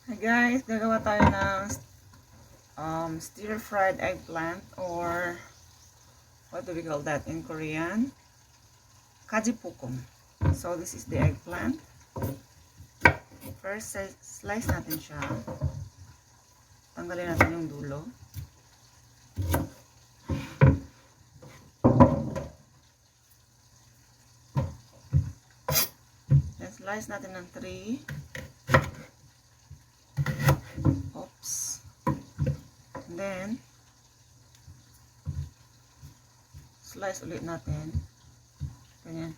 Hi guys, gagawa tayo ng stir-fried eggplant, or what do we call that in Korean? Kaji Bokkom. So this is the eggplant. First, slice natin siya. Tanggalin natin yung dulo. Then slice natin ng 3. Oops. And then slice ulit natin. Ganyan.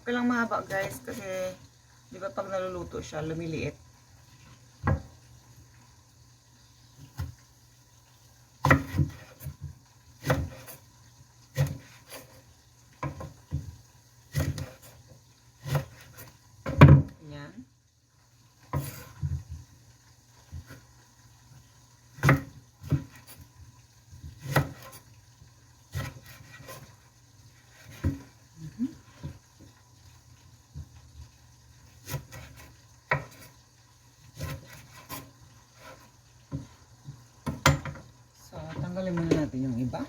Okay lang mahaba guys, kasi di ba pag naluluto siya, lumiliit. Yan. So, tanggalin muna natin yung iba.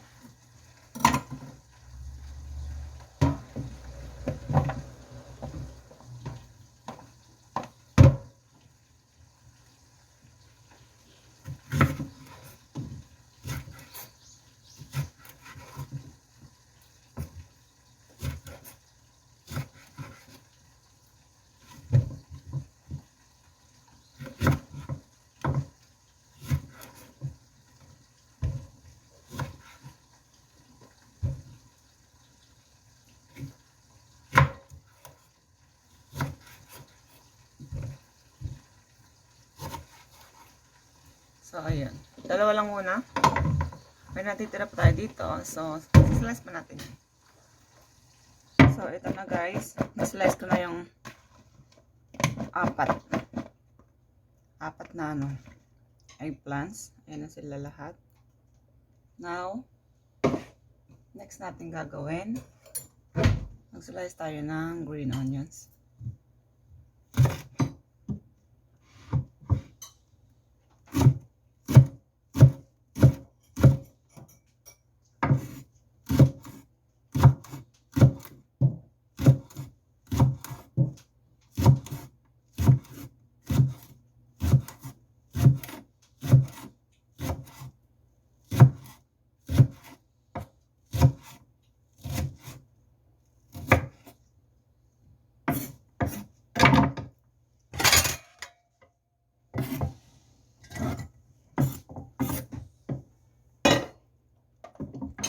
So, ayan. Dalawa lang muna. May natitira pa tayo dito. So, slice pa natin. So, ito na guys. Na-slice ko na yung apat na eggplants. Ayan na sila lahat. Now, next natin gagawin, mag-slice tayo ng green onions.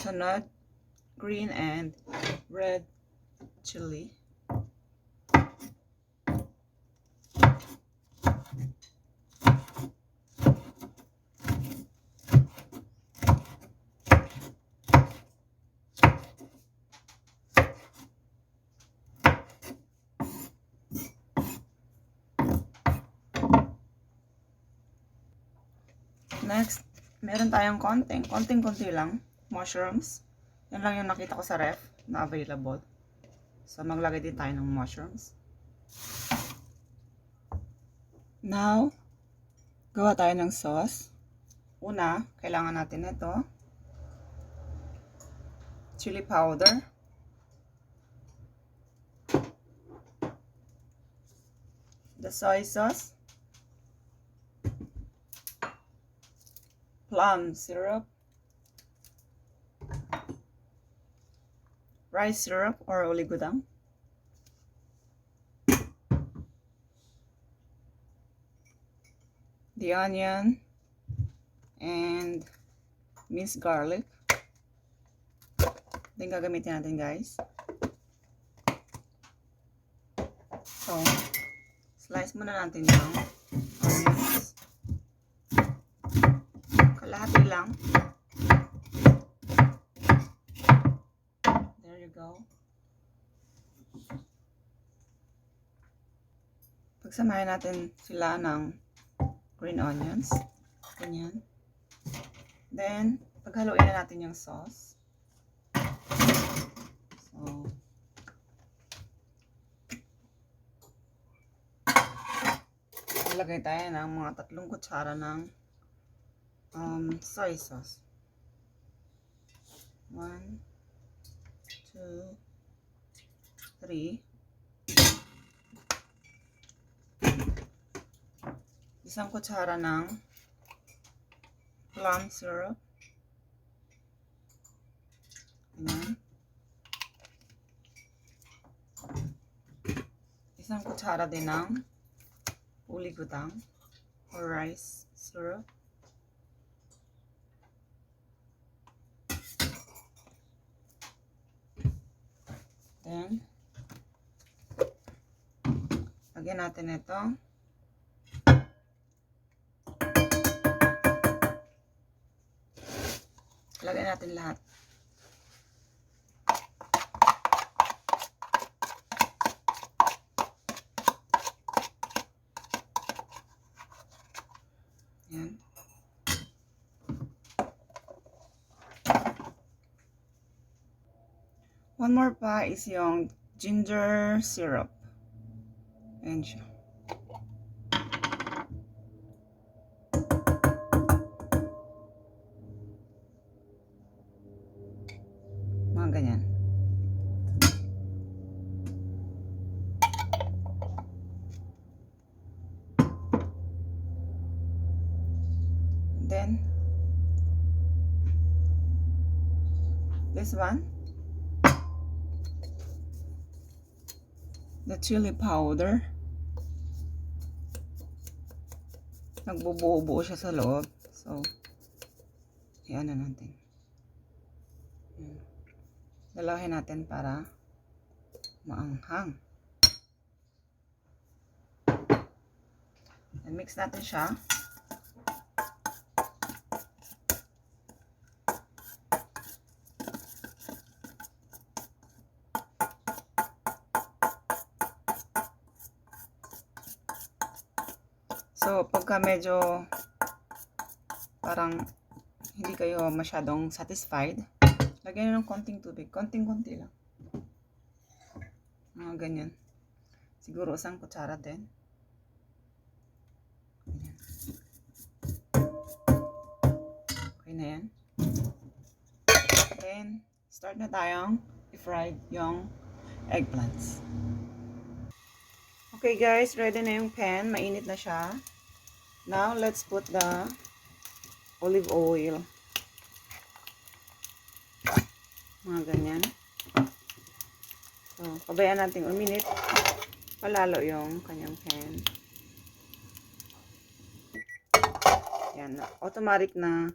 Sunod, green and red chili. Next, meron tayong konting-konti lang, mushrooms. Yan lang yung nakita ko sa ref na available. So, maglagay din tayo ng mushrooms. Now, gawa tayo ng sauce. Una, kailangan natin ito. Chili powder. The soy sauce. Plum syrup, rice syrup or oligodang, the onion, and minced garlic. Then gagamitin natin guys. So, slice muna natin yung onions. Kalahati lang. There you go. Pagsamahin natin sila ng green onions. Ganyan. Then, paghaluin na natin yung sauce. So, ilagay tayo ng mga 3 kutsara ng soy sauce. 1, 2, 3. Isang kutsara ng plum syrup. Ayan. Isang kutsara din ng uli gutang or rice syrup. Then, lagyan natin ito. Lagyan natin lahat. Yan. One more pa is yung ginger syrup. Ayan siya. Mga ganyan. Then, this one, the chili powder. Nagbubuo-buo siya sa loob. So, iyan na natin. Dalahin natin para maanghang. And mix natin siya. So, pagka medyo parang hindi kayo masyadong satisfied, lagyan nyo ng konting tubig. Konting-konti lang. Mga ganyan. Siguro isang kutsara din. Ganyan. Okay na yan. Then, start na tayong i-fry yung eggplants. Okay guys, ready na yung pan. Mainit na siya. Now, let's put the olive oil. Mga ganyan. So, pabayaan natin uminit. Palalo yung kanyang pan. Yan. Automatic na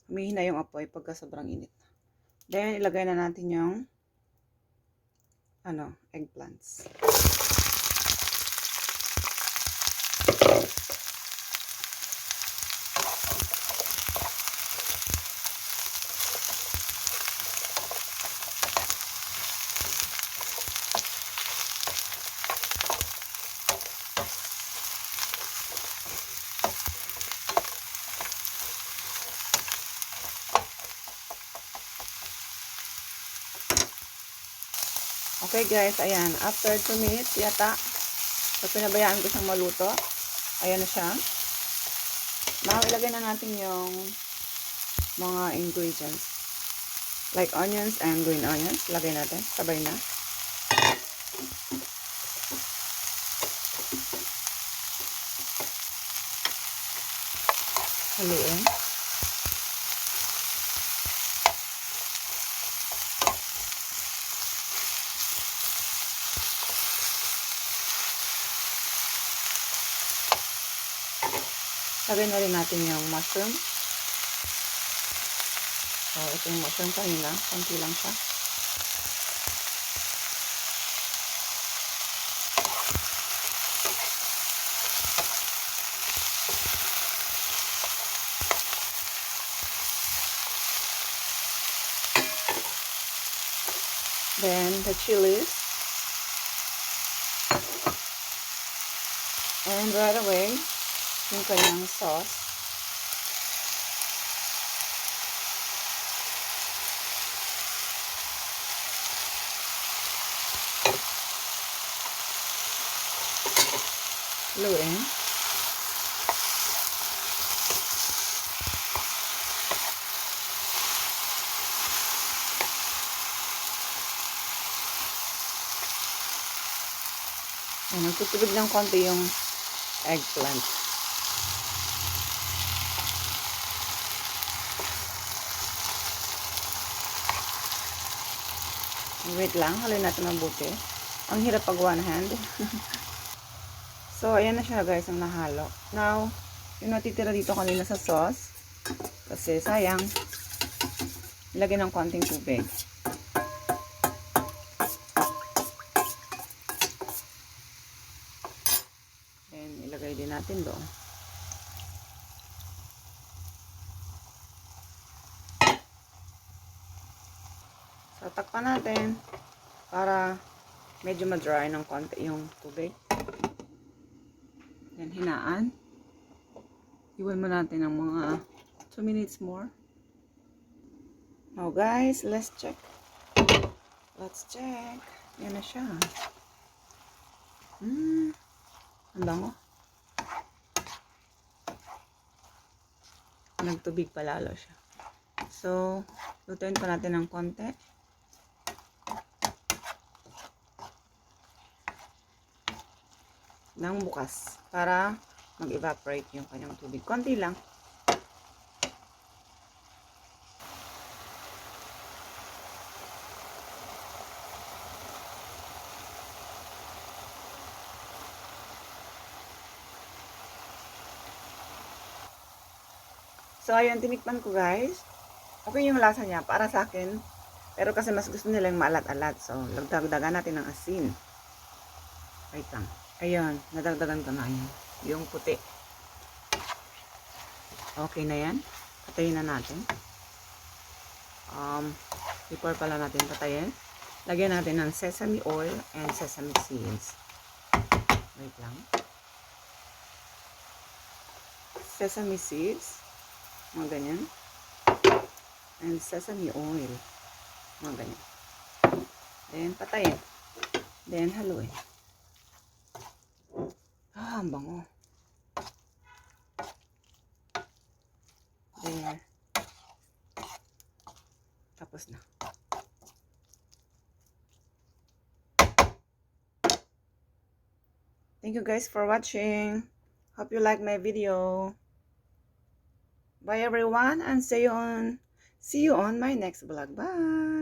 humihina yung apoy pagka sobrang init. Then, ilagay na natin yung eggplants. Okay guys, ayan. After 2 minutes yata, pag pinabayaan ko siyang maluto, ayan na siya. Now, ilagay na natin yung mga ingredients. Like onions and green onions. Ilagay natin. Sabay na. Haluin. Lagay na rin natin yung mushroom. So, ito yung mushroom kanina. Konti lang siya. Then, the chilies. And right away, yung kanyang sauce. Haluin. Nagtutubig ng konti yung eggplant. Wait lang, haluin natin mabuti. Ang hirap pag one hand. So, ayan na siya guys, ang nahalo. Now, yung natitira dito kanina sa sauce, kasi sayang, ilagay ng konting tubig. And ilagay din natin doon. So, takpan natin para medyo ma-dry ng konti yung tubig. Then, hinaan. Iwan mo natin ng mga 2 minutes more. Now, guys, let's check. Let's check. Yan na siya. Ang bango. Nagtubig pa lalo siya. So, lutuin pa natin ng konti. Nang bukas para mag-evaporate yung kanyang tubig. Konti lang. So, ayun, tinikman ko guys. Okay yung lasa niya para sa akin. Pero kasi mas gusto nila yung maalat-alat. So, dagdagan natin ng asin. Wait lang. Ayun, nadagdagan ko na yun. Yung puti. Okay na yan. Patayin na natin. Before pala natin patayin, lagyan natin ng sesame oil and sesame seeds. Wait lang. Sesame seeds. Mga ganyan. And sesame oil. Mga ganyan. Then, patayin. Then, haluin. Ang bango. There. Tapos na. Thank you guys for watching. Hope you like my video. Bye everyone and see you on my next vlog. Bye.